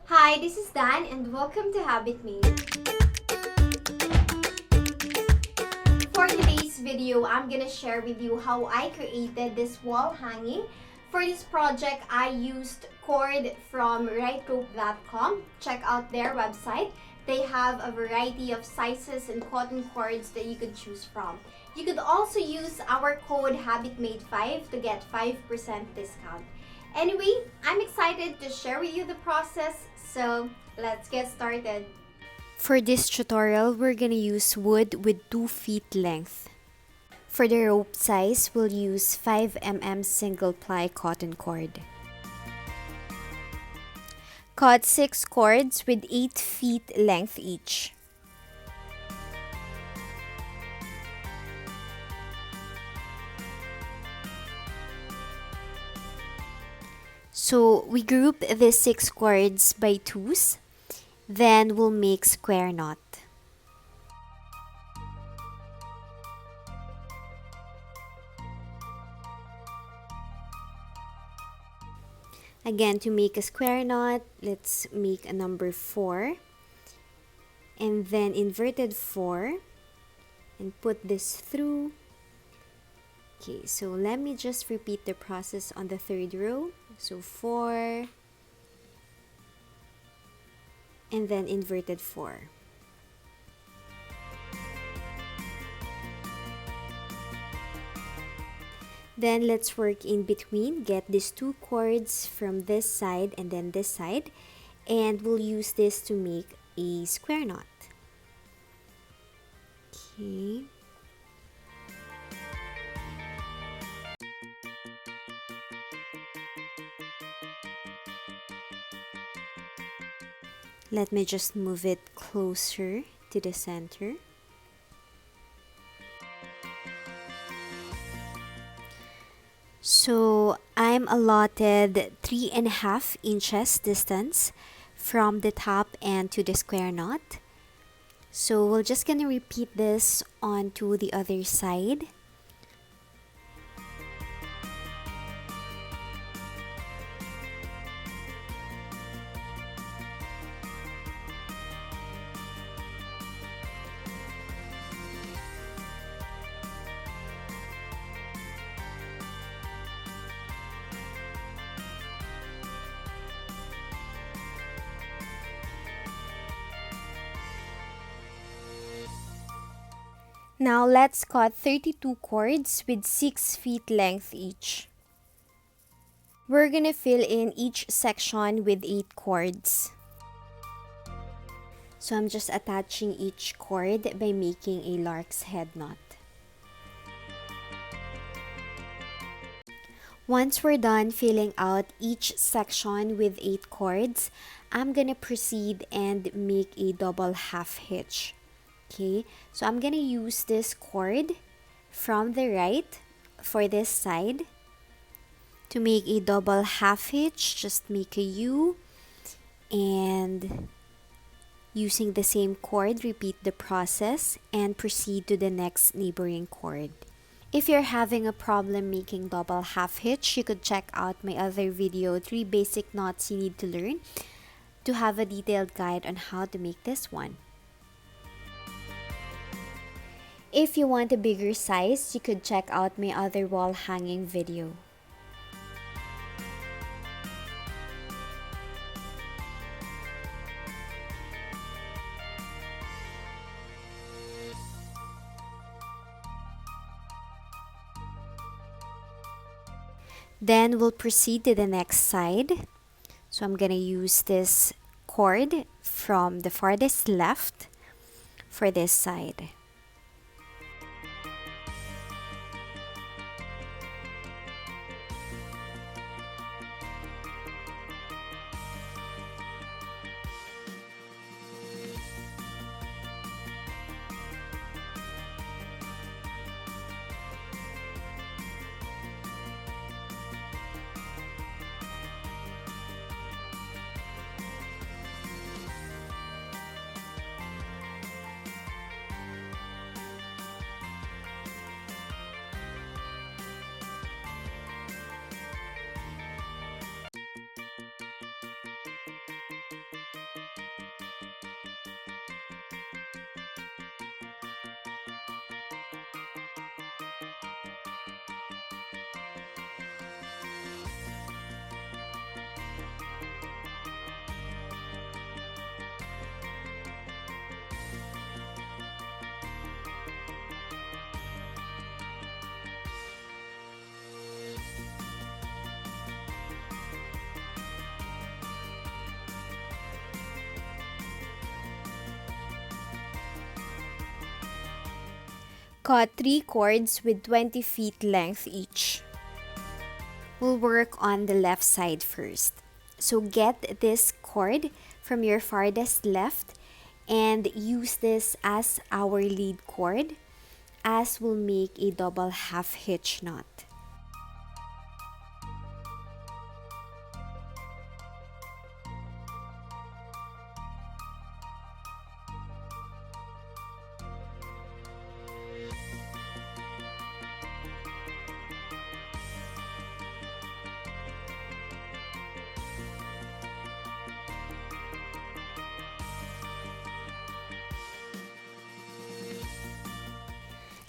Hi, this is Dan and welcome to Habit Made. For today's video, I'm gonna share with you how I created this wall hanging. For this project, I used cord from rightrope.com. Check out their website. They have a variety of sizes and cotton cords that you could choose from. You could also use our code HABITMADE5 to get 5% discount. Anyway, I'm excited to share with you the process, so let's get started. For this tutorial, we're gonna use wood with 2 feet length. For the rope size, we'll use 5 mm single ply cotton cord. Cut 6 cords with 8 feet length each. So we group the 6 cords by twos, then we'll make square knot. Again, to make a square knot, let's make a number 4 and then inverted 4 and put this through. Okay, so let me just repeat the process on the third row. So 4 and then inverted 4. Then let's work in between, get these 2 cords from this side and then this side, and we'll use this to make a square knot. Okay. Let me just move it closer to the center. So I'm allotted 3.5 inches distance from the top end to the square knot. So we're just gonna repeat this onto the other side. Now let's cut 32 cords with 6 feet length each. We're gonna fill in each section with 8 cords. So I'm just attaching each cord by making a lark's head knot. Once we're done filling out each section with 8 cords, I'm gonna proceed and make a double half hitch. Okay, so I'm gonna use this cord from the right for this side. To make a double half hitch, just make a U and using the same cord, repeat the process and proceed to the next neighboring cord. If you're having a problem making double half hitch, you could check out my other video, 3 basic knots you need to learn, to have a detailed guide on how to make this one. If you want a bigger size, you could check out my other wall hanging video. Then we'll proceed to the next side. So I'm gonna use this cord from the farthest left for this side. cut 3 cords with 20 feet length each. We'll work on the left side first. So get this cord from your farthest left and use this as our lead cord, as we'll make a double half hitch knot.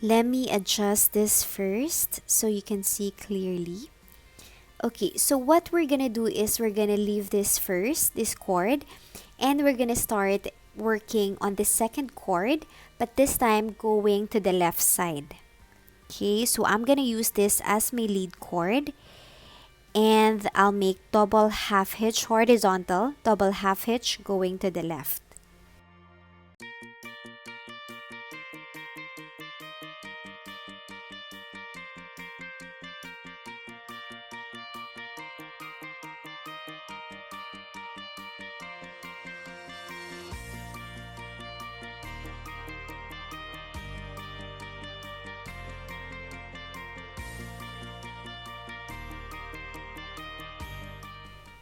Let me adjust this first so you can see clearly. Okay, so what we're gonna do is we're gonna leave this first, this cord, and we're gonna start working on the second cord, but this time going to the left side. Okay, so I'm gonna use this as my lead cord, and I'll make double half hitch horizontal, double half hitch going to the left.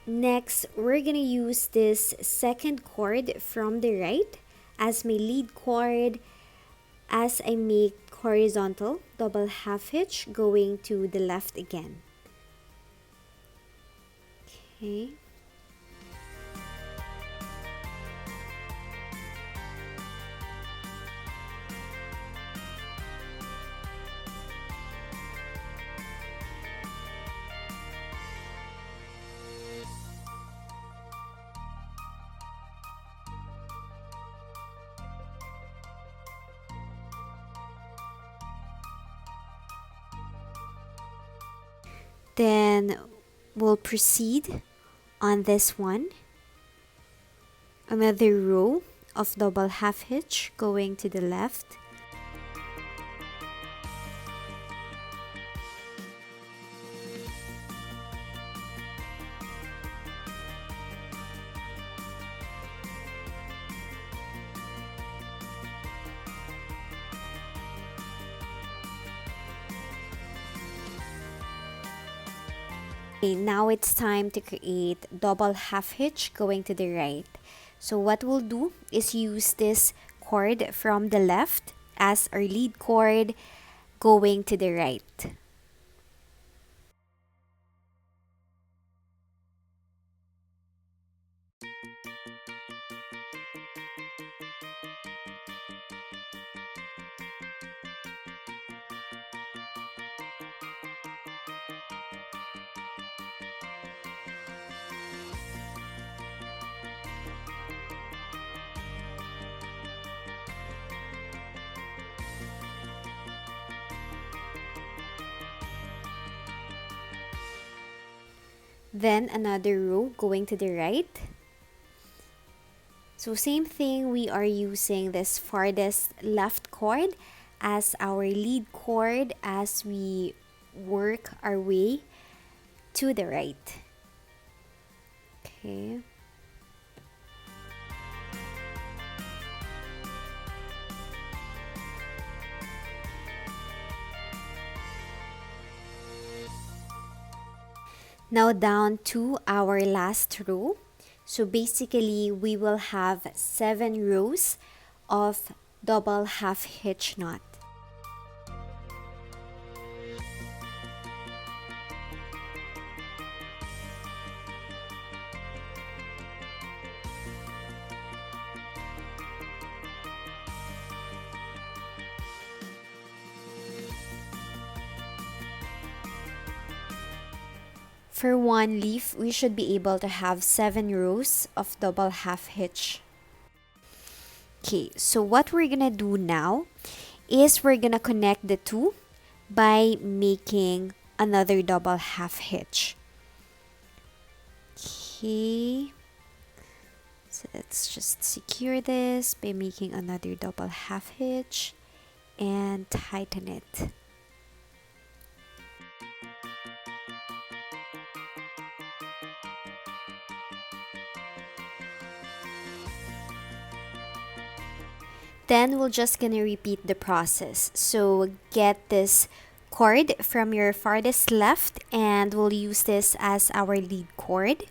Next, we're gonna use this second cord from the right as my lead cord, as I make horizontal double half hitch going to the left again. Okay. Then we'll proceed on this one. Another row of double half hitch going to the left. Okay, now it's time to create double half hitch going to the right. So what we'll do is use this cord from the left as our lead cord going to the right. Then another row going to the right. So same thing, we are using this farthest left cord as our lead cord as we work our way to the right. Okay. Now down to our last row. So basically we will have 7 rows of double half hitch knot. For one leaf, we should be able to have 7 rows of double half hitch. Okay, so what we're gonna do now is we're gonna connect the two by making another double half hitch. Okay, so let's just secure this by making another double half hitch and tighten it. Then we're just gonna repeat the process. So get this cord from your farthest left and we'll use this as our lead cord.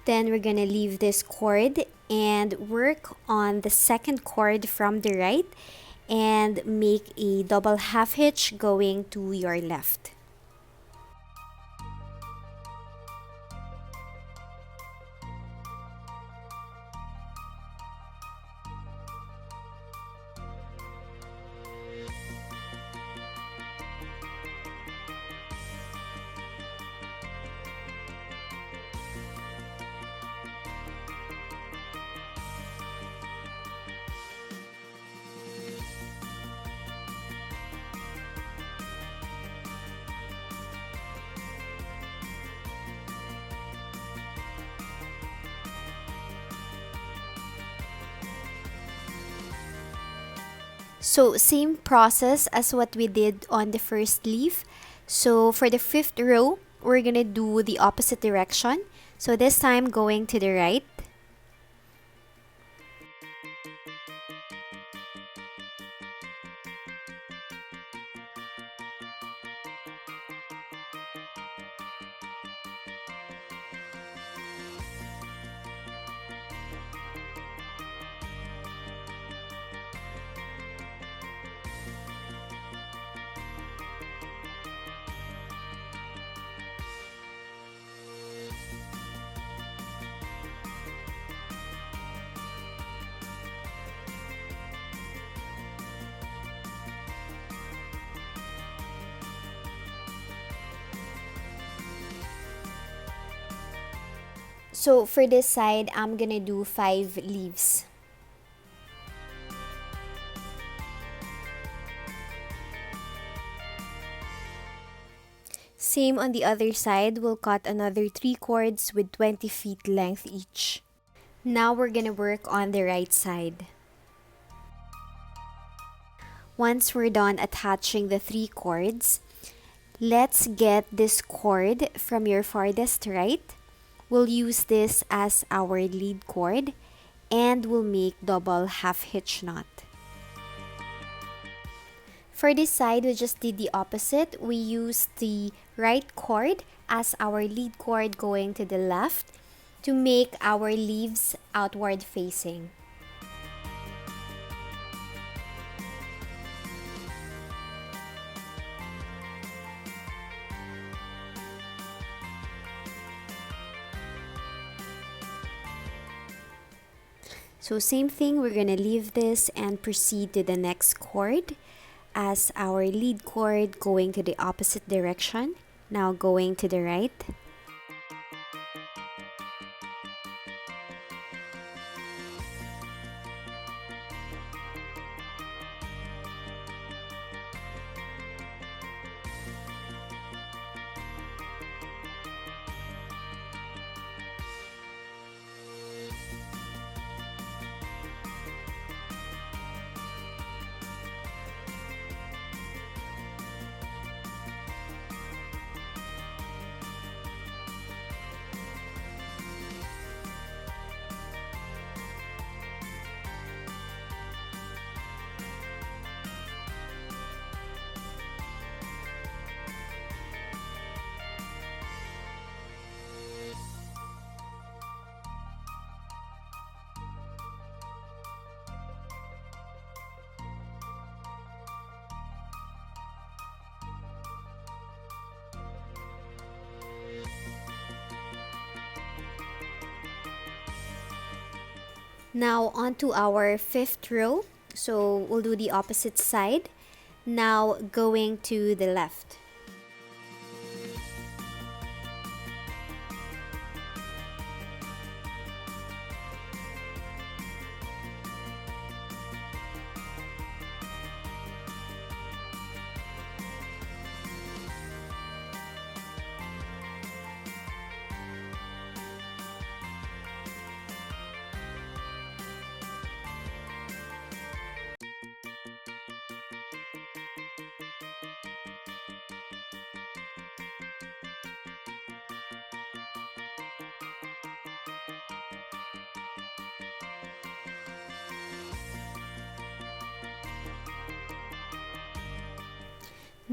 Then we're gonna leave this cord and work on the second cord from the right and make a double half hitch going to your left. So same process as what we did on the first leaf. So for the fifth row, we're gonna do the opposite direction. So this time going to the right. So for this side, I'm gonna do 5 leaves. Same on the other side, we'll cut another 3 cords with 20 feet length each. Now we're gonna work on the right side. Once we're done attaching the 3 cords, let's get this cord from your farthest right. We'll use this as our lead cord and we'll make double half hitch knot. For this side, we just did the opposite. We used the right cord as our lead cord going to the left to make our leaves outward facing. So same thing, we're gonna leave this and proceed to the next cord as our lead cord going to the opposite direction. Now going to the right. Now onto our fifth row. So we'll do the opposite side. Now going to the left.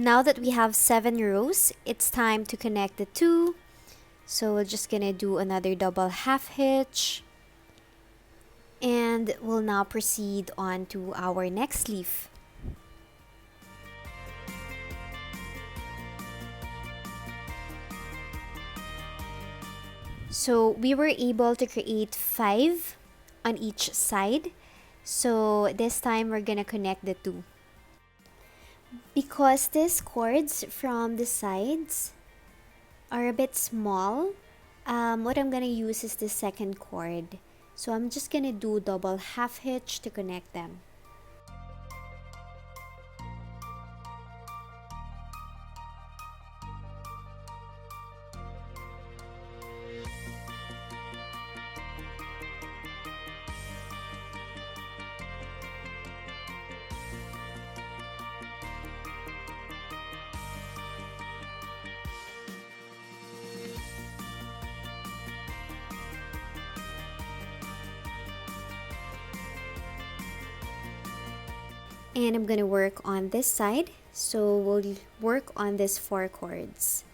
Now that we have 7 rows, it's time to connect the two. So we're just gonna do another double half hitch. And we'll now proceed on to our next leaf. So we were able to create 5 on each side. So this time we're gonna connect the two. Because these cords from the sides are a bit small, what I'm gonna use is the second cord. So I'm just gonna do double half hitch to connect them. And I'm gonna work on this side, so we'll work on these 4 cords.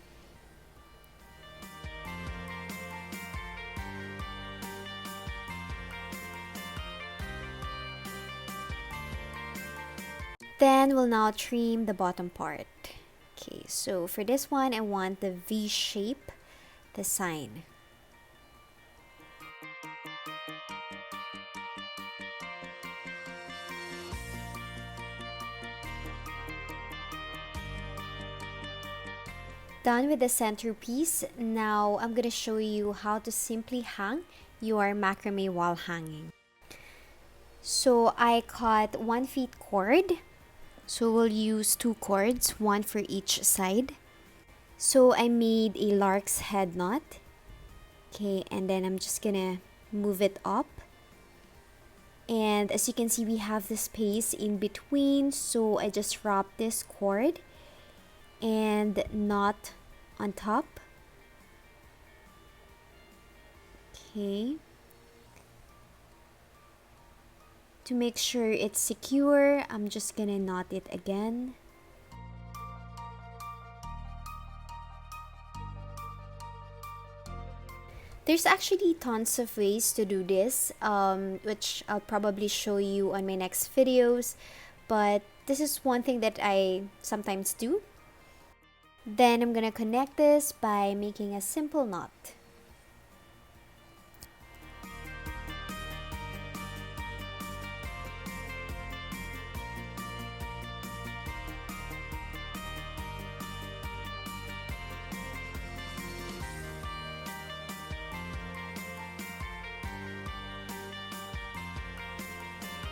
Then we'll now trim the bottom part. Okay, so for this one, I want the V shape design. Done with the centerpiece, now I'm gonna show you how to simply hang your macrame wall hanging. So I cut 1 feet cord. So we'll use 2 cords, 1 for each side. So I made a lark's head knot. Okay, and then I'm just gonna move it up. And as you can see, we have the space in between, so I just wrap this cord and knot on top. Okay. To make sure it's secure, I'm just gonna knot it again. There's actually tons of ways to do this, which I'll probably show you on my next videos, but this is one thing that I sometimes do. Then I'm gonna connect this by making a simple knot.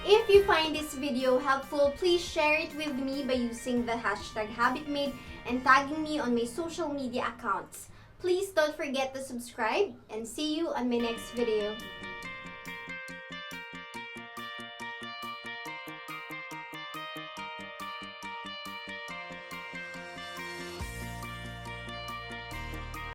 If you find this video helpful, please share it with me by using the hashtag HabitMade and tagging me on my social media accounts. Please don't forget to subscribe and see you on my next video.